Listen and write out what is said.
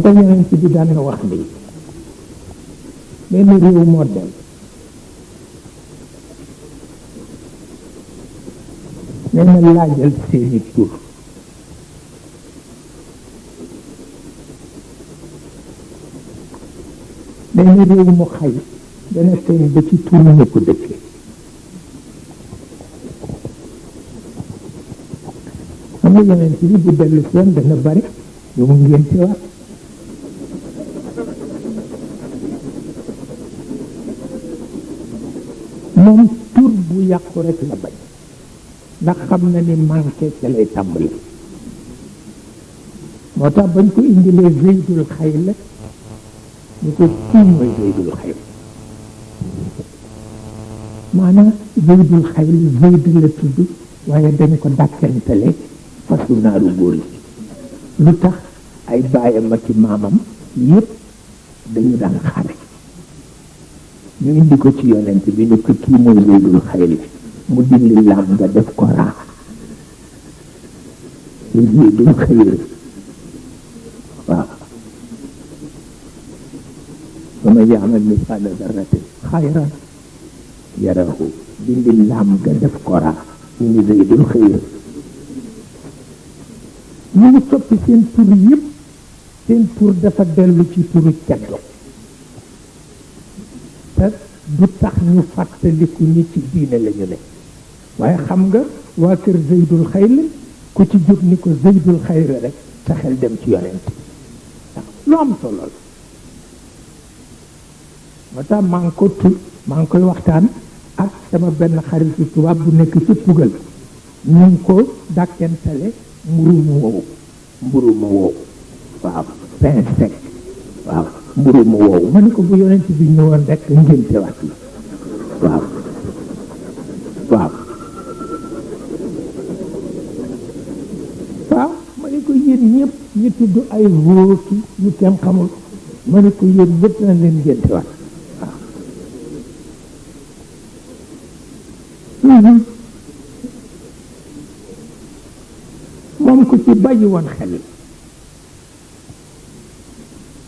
te yeneen ci bi daan na wax ni benn réew moo dem nee na laajal seeni tur benn réew mu xay dana feeñ ba ci tur ñu ko dëkkee xam nga yeneen ci bi bu dellu seen dana bari ñu mu ngénte waat moom tur bu yàqu rek la bañ ndax xam na ni manqué ca lay tàmbali moo tax bañ ko indilee Zeydul Xayl ñu ko kii mooy Zeydul Xayl maanaam Zeydul Xayl Zeyd la tudd waaye dañ ko dàkkantale fasu naaru góor yi lu tax ay baayam ak maamam yépp dañu daan xare ñu indi ko ci yonent bi ni ko kii mooy Zeydul Xayl mu dindi laam nga def ko raa Zeydul Xayl waaw wa man ya'mal mithqaala darratin xayran yarahu dindi laam nga def ko raa ñu ni Zeydul Xayl ñu ngi soppi seen tur yëpp seen tur dafa dellu ci turu ceddo te du tax ñu fàttaliku ni ci diine la ñu ne waaye xam nga waa kër Zeydul Xayl ku ci jóg ni ko Zeydul Xayl rek sa xel dem ci yonent lu am solo la moo tax maa ngi koy waxtaan ak sama benn xaritu tubaab bu nekk ci Tugal ñu ngi ko dàkkentale mburu mu wow waaw pain sec waaw mburu mu wow ma ne ko bu yonent bi ñëwoon rek ngénte waat la waaw ma ne ko yéen ñëpp ñu tudd ay wóoki yu kenn xamul ma ne ko yéen ñëpp na leen ngénte waat moom ko ci bàyyi woon xel